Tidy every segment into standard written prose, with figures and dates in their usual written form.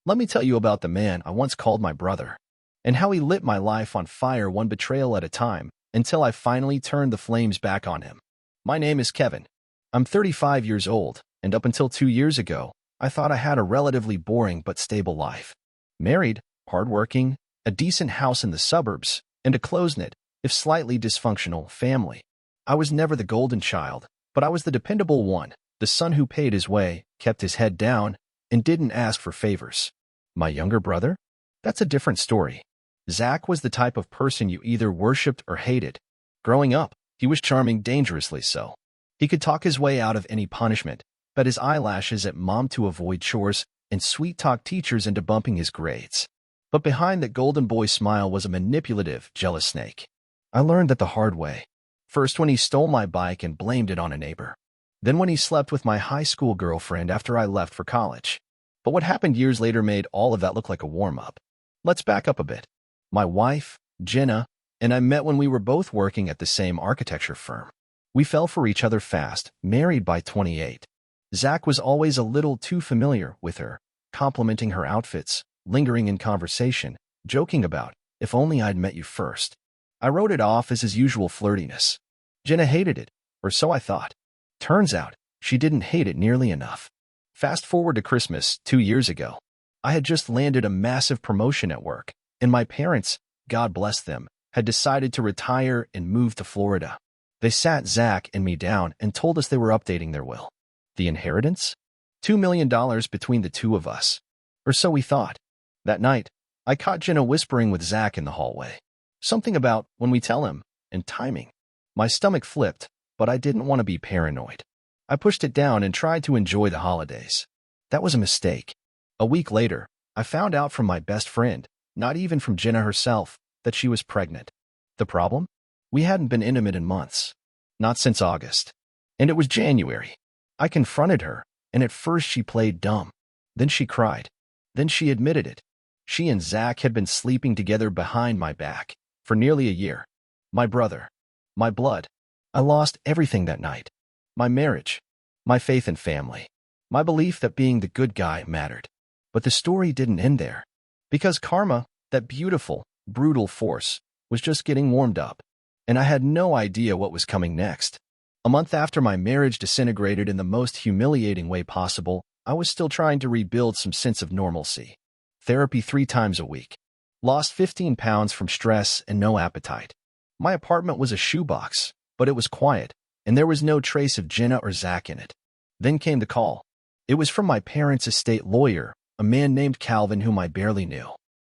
Let me tell you about the man I once called my brother, and how he lit my life on fire one betrayal at a time until I finally turned the flames back on him. My name is Kevin. I'm 35 years old, and up until 2 years ago, I thought I had a relatively boring but stable life. Married, hardworking, a decent house in the suburbs, and a close-knit, if slightly dysfunctional, family. I was never the golden child, but I was the dependable one, the son who paid his way, kept his head down, and didn't ask for favors. My younger brother? That's a different story. Zach was the type of person you either worshipped or hated. Growing up, he was charming, dangerously so. He could talk his way out of any punishment, bet his eyelashes at mom to avoid chores, and sweet-talk teachers into bumping his grades. But behind that golden boy smile was a manipulative, jealous snake. I learned that the hard way. First when he stole my bike and blamed it on a neighbor. Then when he slept with my high school girlfriend after I left for college. But what happened years later made all of that look like a warm-up. Let's back up a bit. My wife, Jenna, and I met when we were both working at the same architecture firm. We fell for each other fast, married by 28. Zach was always a little too familiar with her, complimenting her outfits, lingering in conversation, joking about, if only I'd met you first. I wrote it off as his usual flirtiness. Jenna hated it, or so I thought. Turns out, she didn't hate it nearly enough. Fast forward to Christmas 2 years ago. I had just landed a massive promotion at work, and my parents, God bless them, had decided to retire and move to Florida. They sat Zach and me down and told us they were updating their will. The inheritance? $2 million between the two of us. Or so we thought. That night, I caught Jenna whispering with Zach in the hallway. Something about when we tell him, and timing. My stomach flipped, but I didn't want to be paranoid. I pushed it down and tried to enjoy the holidays. That was a mistake. A week later, I found out from my best friend, not even from Jenna herself, that she was pregnant. The problem? We hadn't been intimate in months. Not since August. And it was January. I confronted her, and at first she played dumb. Then she cried. Then she admitted it. She and Zach had been sleeping together behind my back for nearly a year. My brother. My blood. I lost everything that night. My marriage. My faith in family. My belief that being the good guy mattered. But the story didn't end there. Because karma, that beautiful, brutal force, was just getting warmed up. And I had no idea what was coming next. A month after my marriage disintegrated in the most humiliating way possible, I was still trying to rebuild some sense of normalcy. Therapy 3 times a week. Lost 15 pounds from stress and no appetite. My apartment was a shoebox, but it was quiet, and there was no trace of Jenna or Zach in it. Then came the call. It was from my parents' estate lawyer, a man named Calvin whom I barely knew.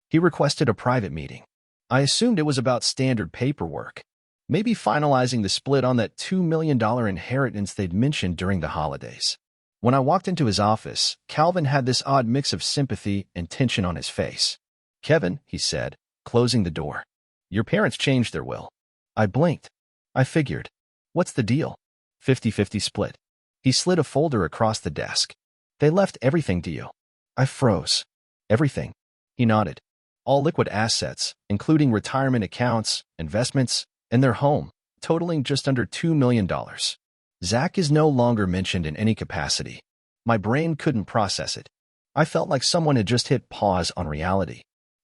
He requested a private meeting. I assumed it was about standard paperwork. Maybe finalizing the split on that $2 million inheritance they'd mentioned during the holidays. When I walked into his office, Calvin had this odd mix of sympathy and tension on his face. "Kevin," he said, closing the door. "Your parents changed their will." I blinked. I figured. What's the deal? 50-50 split. He slid a folder across the desk. "They left everything to you." I froze. "Everything?" He nodded. "All liquid assets, including retirement accounts, investments, and their home, totaling just under $2 million. Zach is no longer mentioned in any capacity." My brain couldn't process it. I felt like someone had just hit pause on reality.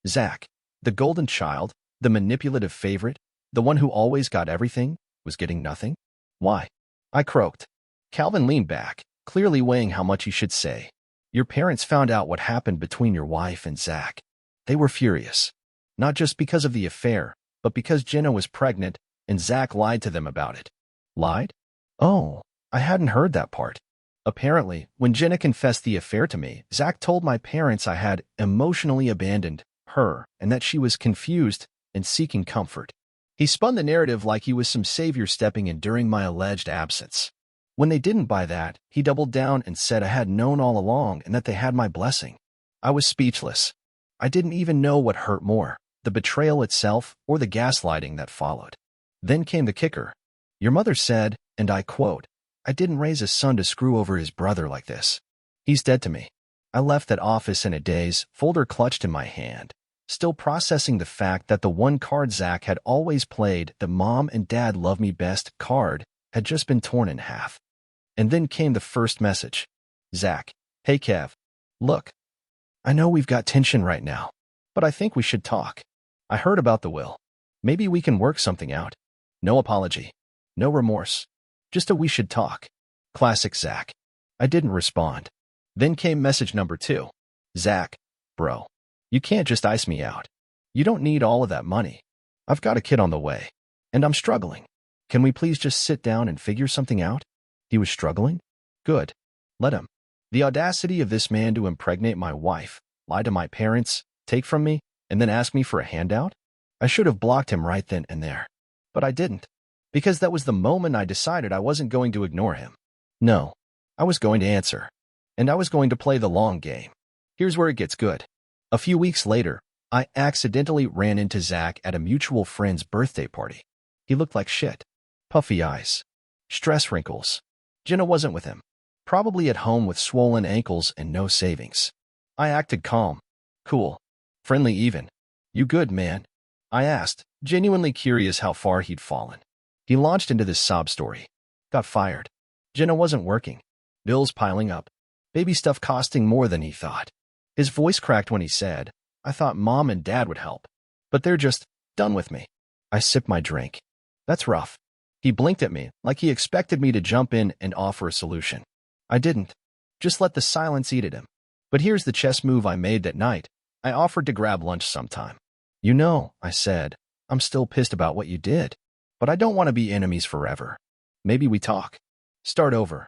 Zach, the golden child, the manipulative favorite, the one who always got everything, was getting nothing? Why? I croaked. Calvin leaned back, clearly weighing how much he should say. "Your parents found out what happened between your wife and Zach. They were furious. Not just because of the affair, but because Jenna was pregnant and Zach lied to them about it." Lied? Oh, I hadn't heard that part. Apparently, when Jenna confessed the affair to me, Zach told my parents I had emotionally abandoned her and that she was confused and seeking comfort. He spun the narrative like he was some savior stepping in during my alleged absence. When they didn't buy that, he doubled down and said I had known all along and that they had my blessing. I was speechless. I didn't even know what hurt more, the betrayal itself or the gaslighting that followed. Then came the kicker. Your mother said, and I quote, "I didn't raise a son to screw over his brother like this. He's dead to me." I left that office in a daze, folder clutched in my hand, still processing the fact that the one card Zach had always played, the "Mom and Dad love me best" card, had just been torn in half. And then came the first message. "Zach, hey Kev. Look. I know we've got tension right now, but I think we should talk. I heard about the will. Maybe we can work something out. No apology. No remorse. Just a we should talk. Classic Zach. I didn't respond. Then came message number 2. Zach, bro. You can't just ice me out. You don't need all of that money. I've got a kid on the way, and I'm struggling. Can we please just sit down and figure something out? He was struggling? Good. Let him. The audacity of this man to impregnate my wife, lie to my parents, take from me, and then ask me for a handout? I should have blocked him right then and there. But I didn't, because that was the moment I decided I wasn't going to ignore him. No, I was going to answer, and I was going to play the long game. Here's where it gets good. A few weeks later, I accidentally ran into Zach at a mutual friend's birthday party. He looked like shit. Puffy eyes. Stress wrinkles. Jenna wasn't with him. Probably at home with swollen ankles and no savings. I acted calm. Cool. Friendly even. You good, man? I asked, genuinely curious how far he'd fallen. He launched into this sob story. Got fired. Jenna wasn't working. Bills piling up. Baby stuff costing more than he thought. His voice cracked when he said, I thought mom and dad would help, but they're just done with me. I sipped my drink. That's rough. He blinked at me like he expected me to jump in and offer a solution. I didn't. Just let the silence eat at him. But here's the chess move I made that night. I offered to grab lunch sometime. You know, I said, I'm still pissed about what you did, but I don't want to be enemies forever. Maybe we talk. Start over.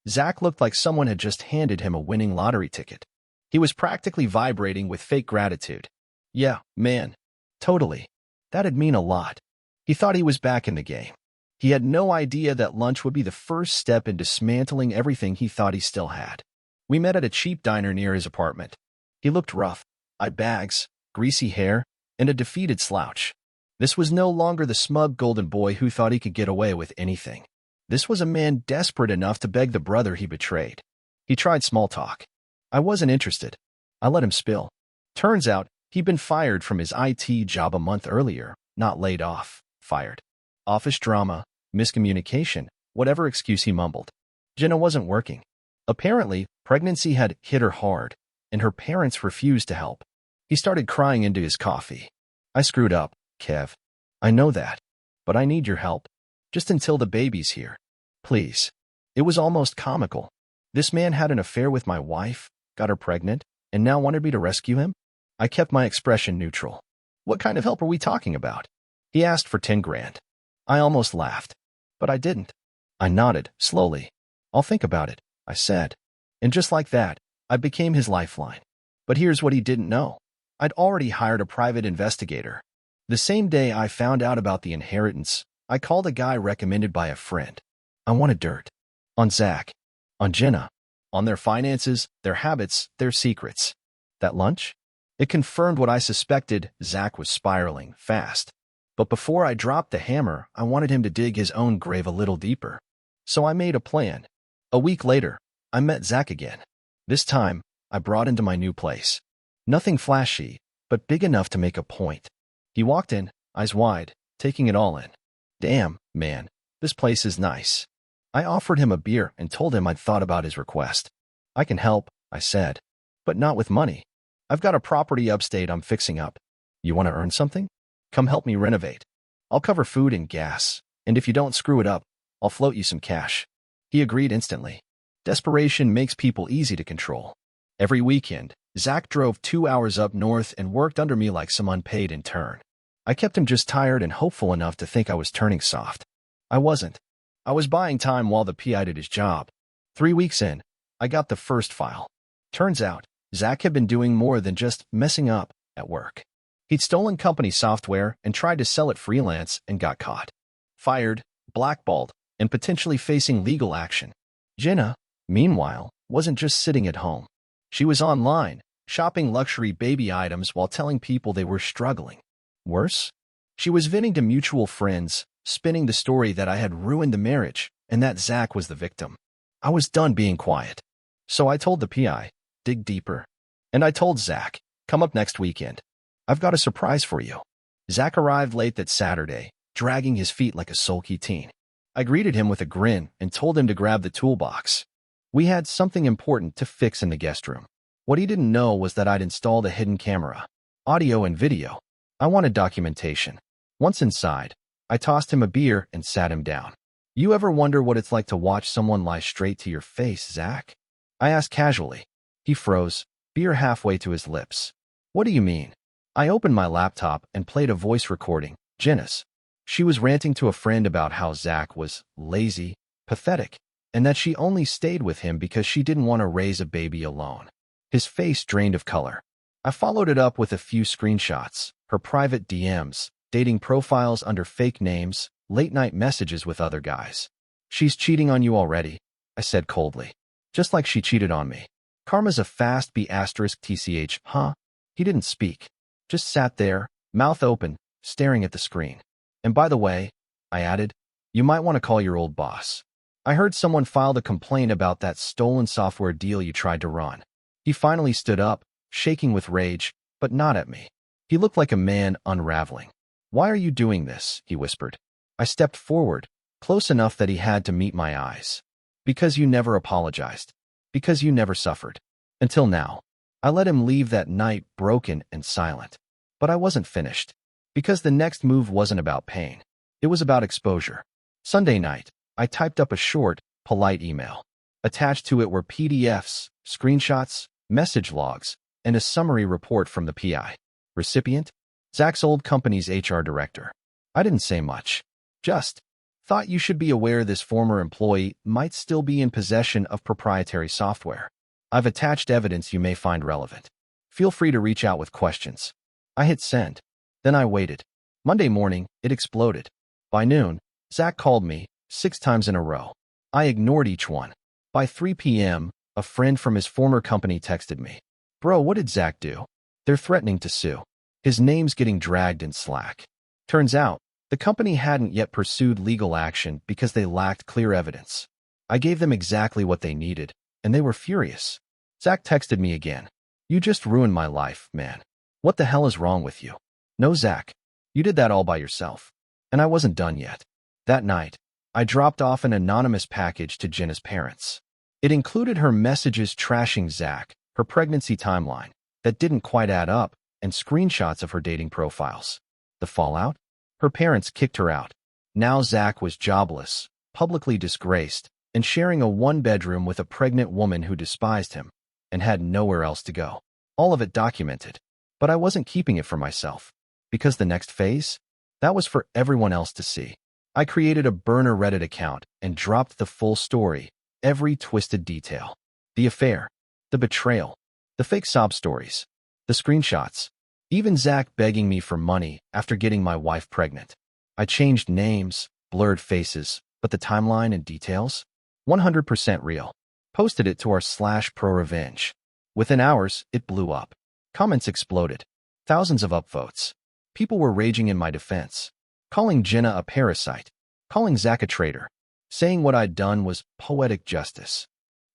Zach looked like someone had just handed him a winning lottery ticket. He was practically vibrating with fake gratitude. Yeah, man. Totally. That'd mean a lot. He thought he was back in the game. He had no idea that lunch would be the first step in dismantling everything he thought he still had. We met at a cheap diner near his apartment. He looked rough. Eye bags, greasy hair, and a defeated slouch. This was no longer the smug golden boy who thought he could get away with anything. This was a man desperate enough to beg the brother he betrayed. He tried small talk. I wasn't interested. I let him spill. Turns out, he'd been fired from his IT job a month earlier, not laid off, fired. Office drama, miscommunication, whatever excuse he mumbled. Jenna wasn't working. Apparently, pregnancy had hit her hard, and her parents refused to help. He started crying into his coffee. I screwed up, Kev. I know that, but I need your help. Just until the baby's here. Please. It was almost comical. This man had an affair with my wife, got her pregnant, and now wanted me to rescue him? I kept my expression neutral. What kind of help are we talking about? He asked for 10 grand. I almost laughed, but I didn't. I nodded, slowly. I'll think about it, I said. And just like that, I became his lifeline. But here's what he didn't know. I'd already hired a private investigator. The same day I found out about the inheritance, I called a guy recommended by a friend. I wanted dirt. On Zach. On Jenna. On their finances, their habits, their secrets. That lunch? It confirmed what I suspected. Zach was spiraling fast. But before I dropped the hammer, I wanted him to dig his own grave a little deeper. So I made a plan. A week later, I met Zach again. This time, I brought into my new place. Nothing flashy, but big enough to make a point. He walked in, eyes wide, taking it all in. Damn, man, this place is nice. I offered him a beer and told him I'd thought about his request. I can help, I said, but not with money. I've got a property upstate I'm fixing up. You want to earn something? Come help me renovate. I'll cover food and gas, and if you don't screw it up, I'll float you some cash. He agreed instantly. Desperation makes people easy to control. Every weekend, Zach drove 2 hours up north and worked under me like some unpaid intern. I kept him just tired and hopeful enough to think I was turning soft. I wasn't. I was buying time while the PI did his job. 3 weeks in, I got the first file. Turns out, Zach had been doing more than just messing up at work. He'd stolen company software and tried to sell it freelance and got caught. Fired, blackballed, and potentially facing legal action. Jenna, meanwhile, wasn't just sitting at home. She was online, shopping luxury baby items while telling people they were struggling. Worse? She was venting to mutual friends, spinning the story that I had ruined the marriage and that Zach was the victim. I was done being quiet. So I told the PI, dig deeper. And I told Zach, come up next weekend. I've got a surprise for you. Zach arrived late that Saturday, dragging his feet like a sulky teen. I greeted him with a grin and told him to grab the toolbox. We had something important to fix in the guest room. What he didn't know was that I'd installed a hidden camera, audio and video. I wanted documentation. Once inside, I tossed him a beer and sat him down. You ever wonder what it's like to watch someone lie straight to your face, Zach? I asked casually. He froze, beer halfway to his lips. What do you mean? I opened my laptop and played a voice recording, Jenna's. She was ranting to a friend about how Zach was lazy, pathetic, and that she only stayed with him because she didn't want to raise a baby alone. His face drained of color. I followed it up with a few screenshots, her private DMs, dating profiles under fake names, late-night messages with other guys. She's cheating on you already, I said coldly. Just like she cheated on me. Karma's a fast B***TCH, huh? He didn't speak. Just sat there, mouth open, staring at the screen. And by the way, I added, you might want to call your old boss. I heard someone filed a complaint about that stolen software deal you tried to run. He finally stood up, shaking with rage, but not at me. He looked like a man unraveling. Why are you doing this? He whispered. I stepped forward, close enough that he had to meet my eyes. Because you never apologized. Because you never suffered. Until now. I let him leave that night broken and silent. But I wasn't finished. Because the next move wasn't about pain. It was about exposure. Sunday night, I typed up a short, polite email. Attached to it were PDFs, screenshots, message logs, and a summary report from the PI. Recipient? Zach's old company's HR director. I didn't say much. Just thought you should be aware this former employee might still be in possession of proprietary software. I've attached evidence you may find relevant. Feel free to reach out with questions. I hit send. Then I waited. Monday morning, it exploded. By noon, Zach called me 6 times in a row. I ignored each one. By 3 p.m., a friend from his former company texted me. Bro, what did Zach do? They're threatening to sue. His name's getting dragged in Slack. Turns out, the company hadn't yet pursued legal action because they lacked clear evidence. I gave them exactly what they needed, and they were furious. Zach texted me again. You just ruined my life, man. What the hell is wrong with you? No, Zach. You did that all by yourself. And I wasn't done yet. That night, I dropped off an anonymous package to Jenna's parents. It included her messages trashing Zach, her pregnancy timeline, that didn't quite add up, and screenshots of her dating profiles. The fallout? Her parents kicked her out. Now Zach was jobless, publicly disgraced, and sharing a one-bedroom with a pregnant woman who despised him, and had nowhere else to go. All of it documented. But I wasn't keeping it for myself. Because the next phase? That was for everyone else to see. I created a burner Reddit account and dropped the full story, every twisted detail. The affair, the betrayal, the fake sob stories, the screenshots, even Zach begging me for money after getting my wife pregnant. I changed names, blurred faces, but the timeline and details? 100% real. Posted it to our /pro-revenge. Within hours, it blew up. Comments exploded. Thousands of upvotes. People were raging in my defense, calling Jenna a parasite, calling Zach a traitor, saying what I'd done was poetic justice.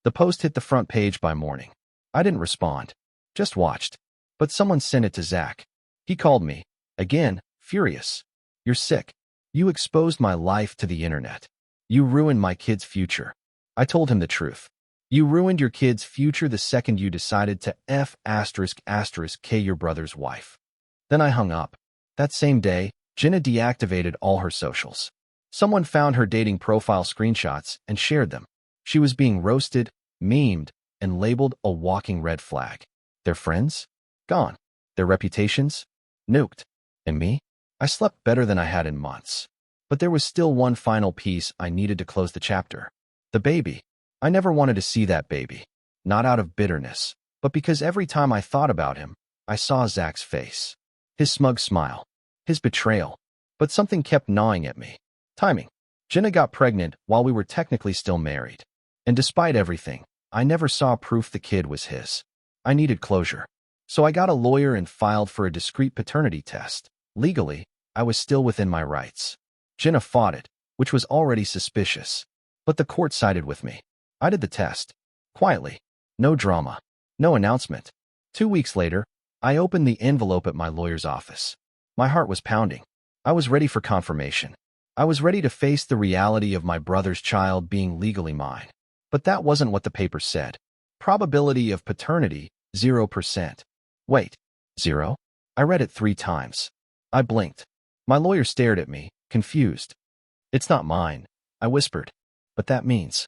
The post hit the front page by morning. I didn't respond, just watched. But someone sent it to Zach. He called me, again, furious. You're sick. You exposed my life to the internet. You ruined my kid's future. I told him the truth. You ruined your kid's future the second you decided to F***K your brother's wife. Then I hung up. That same day, Jenna deactivated all her socials. Someone found her dating profile screenshots and shared them. She was being roasted, memed, and labeled a walking red flag. Their friends? Gone. Their reputations? Nuked. And me? I slept better than I had in months. But there was still one final piece I needed to close the chapter. The baby. I never wanted to see that baby. Not out of bitterness, but because every time I thought about him, I saw Zach's face. His smug smile. His betrayal. But something kept gnawing at me. Timing. Jenna got pregnant while we were technically still married. And despite everything, I never saw proof the kid was his. I needed closure. So I got a lawyer and filed for a discrete paternity test. Legally, I was still within my rights. Jenna fought it, which was already suspicious. But the court sided with me. I did the test. Quietly. No drama. No announcement. 2 weeks later, I opened the envelope at my lawyer's office. My heart was pounding. I was ready for confirmation. I was ready to face the reality of my brother's child being legally mine. But that wasn't what the paper said. Probability of paternity, 0%. Wait, 0? I read it 3 times. I blinked. My lawyer stared at me, confused. It's not mine, I whispered. But that means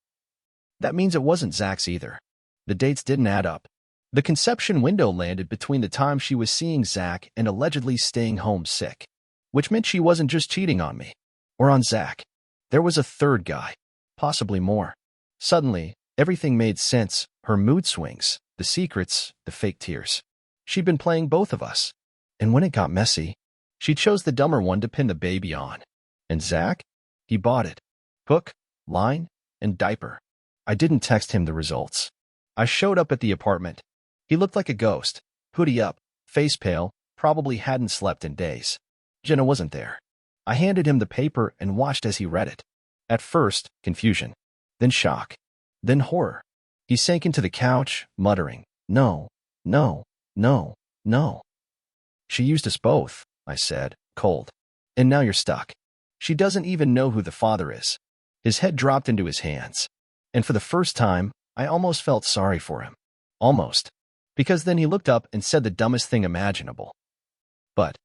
it wasn't Zach's either. The dates didn't add up. The conception window landed between the time she was seeing Zach and allegedly staying home sick, which meant she wasn't just cheating on me, or on Zach. There was a third guy, possibly more. Suddenly, everything made sense, her mood swings, the secrets, the fake tears. She'd been playing both of us. And when it got messy, she chose the dumber one to pin the baby on. And Zach? He bought it. Hook, line, and diaper. I didn't text him the results. I showed up at the apartment. He looked like a ghost, hoodie up, face pale, probably hadn't slept in days. Jenna wasn't there. I handed him the paper and watched as he read it. At first, confusion. Then shock. Then horror. He sank into the couch, muttering, "No, no, no, no." "She used us both," I said, cold. "And now you're stuck. She doesn't even know who the father is." His head dropped into his hands. And for the first time, I almost felt sorry for him. Almost. Because then he looked up and said the dumbest thing imaginable. "But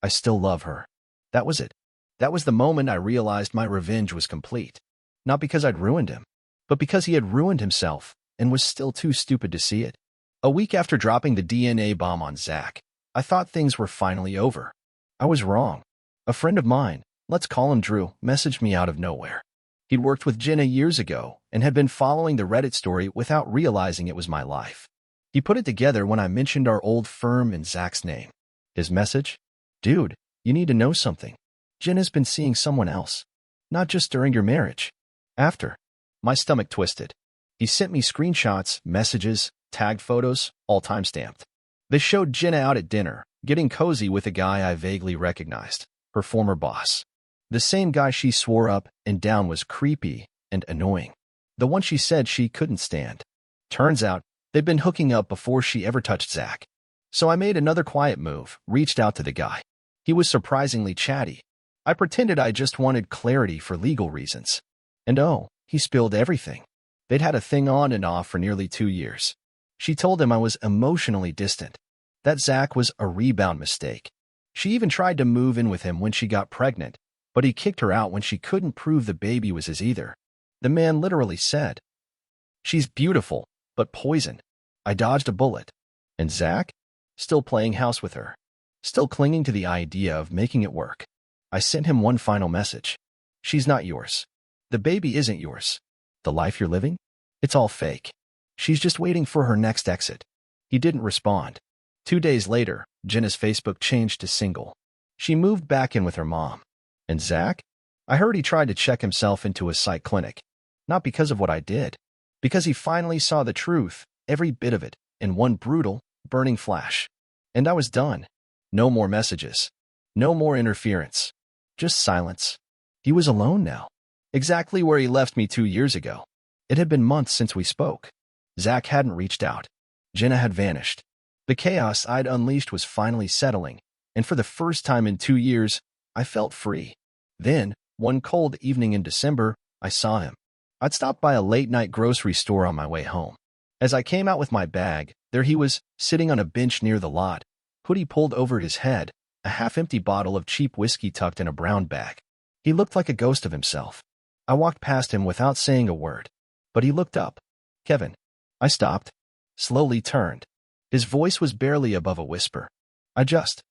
I still love her." That was it. That was the moment I realized my revenge was complete. Not because I'd ruined him, but because he had ruined himself and was still too stupid to see it. A week after dropping the DNA bomb on Zach, I thought things were finally over. I was wrong. A friend of mine, let's call him Drew, messaged me out of nowhere. He'd worked with Jenna years ago and had been following the Reddit story without realizing it was my life. He put it together when I mentioned our old firm and Zach's name. His message? "Dude, you need to know something. Jenna's been seeing someone else. Not just during your marriage. After." My stomach twisted. He sent me screenshots, messages, tagged photos, all time-stamped. They showed Jenna out at dinner, getting cozy with a guy I vaguely recognized, her former boss. The same guy she swore up and down was creepy and annoying. The one she said she couldn't stand. Turns out, they'd been hooking up before she ever touched Zach. So I made another quiet move, reached out to the guy. He was surprisingly chatty. I pretended I just wanted clarity for legal reasons. And oh, he spilled everything. They'd had a thing on and off for nearly 2 years. She told him I was emotionally distant, that Zach was a rebound mistake. She even tried to move in with him when she got pregnant, but he kicked her out when she couldn't prove the baby was his either. The man literally said, "She's beautiful, but poison." I dodged a bullet. And Zach? Still playing house with her. Still clinging to the idea of making it work. I sent him one final message. "She's not yours. The baby isn't yours. The life you're living? It's all fake. She's just waiting for her next exit." He didn't respond. 2 days later, Jenna's Facebook changed to single. She moved back in with her mom. And Zach? I heard he tried to check himself into a psych clinic. Not because of what I did. Because he finally saw the truth, every bit of it, in one brutal, burning flash. And I was done. No more messages. No more interference. Just silence. He was alone now. Exactly where he left me 2 years ago. It had been months since we spoke. Zach hadn't reached out. Jenna had vanished. The chaos I'd unleashed was finally settling, and for the first time in 2 years, I felt free. Then, one cold evening in December, I saw him. I'd stopped by a late-night grocery store on my way home. As I came out with my bag, there he was, sitting on a bench near the lot, hoodie pulled over his head, a half-empty bottle of cheap whiskey tucked in a brown bag. He looked like a ghost of himself. I walked past him without saying a word, but he looked up. "Kevin." I stopped, slowly turned. His voice was barely above a whisper. I just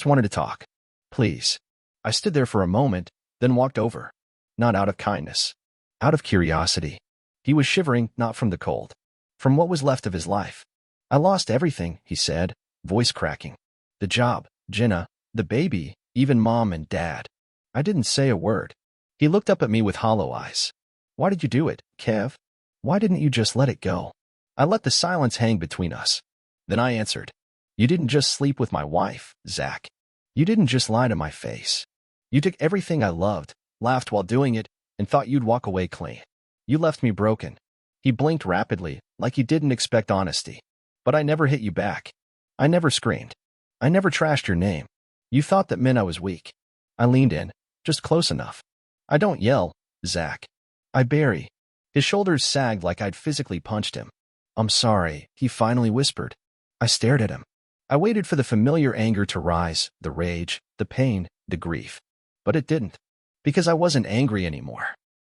wanted to talk. Please." I stood there for a moment, then walked over. Not out of kindness. Out of curiosity. He was shivering, not from the cold. From what was left of his life. "I lost everything," he said, voice cracking. "The job, Jenna, the baby, even mom and dad." I didn't say a word. He looked up at me with hollow eyes. "Why did you do it, Kev? Why didn't you just let it go?" I let the silence hang between us. Then I answered, "You didn't just sleep with my wife, Zach. You didn't just lie to my face. You took everything I loved, laughed while doing it, and thought you'd walk away clean. You left me broken." He blinked rapidly, like he didn't expect honesty. "But I never hit you back. I never screamed. I never trashed your name. You thought that meant I was weak." I leaned in, just close enough. "I don't yell, Zach. I bury." His shoulders sagged like I'd physically punched him. I'm sorry, he finally whispered. I stared at him. I waited for the familiar anger to rise, the rage, the pain, the grief. But it didn't. Because I wasn't angry anymore.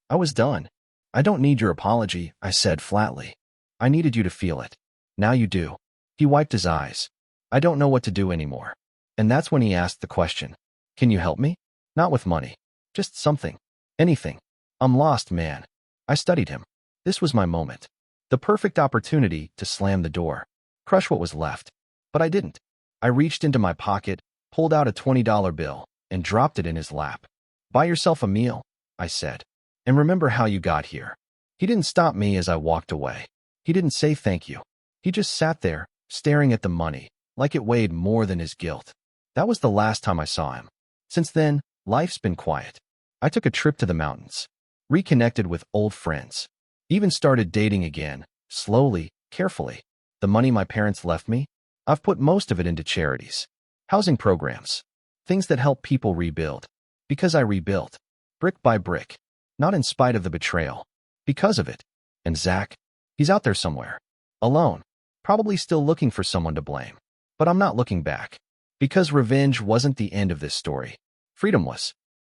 I was done. I don't need your apology, I said flatly. I needed you to feel it. Now you do. He wiped his eyes. I don't know what to do anymore. And that's when he asked the question. Can you help me? Not with money. Just something. Anything. I'm lost, man. I studied him. This was my moment. The perfect opportunity to slam the door. Crush what was left. But I didn't. I reached into my pocket, pulled out a $20 bill, and dropped it in his lap. Buy yourself a meal, I said. And remember how you got here. He didn't stop me as I walked away. He didn't say thank you. He just sat there, staring at the money, like it weighed more than his guilt. That was the last time I saw him. Since then, life's been quiet. I took a trip to the mountains, reconnected with old friends, even started dating again, slowly, carefully. The money my parents left me, I've put most of it into charities, housing programs, things that help people rebuild. Because I rebuilt, brick by brick, not in spite of the betrayal, because of it. And Zach, he's out there somewhere, alone, probably still looking for someone to blame. But I'm not looking back, because revenge wasn't the end of this story. Freedom was.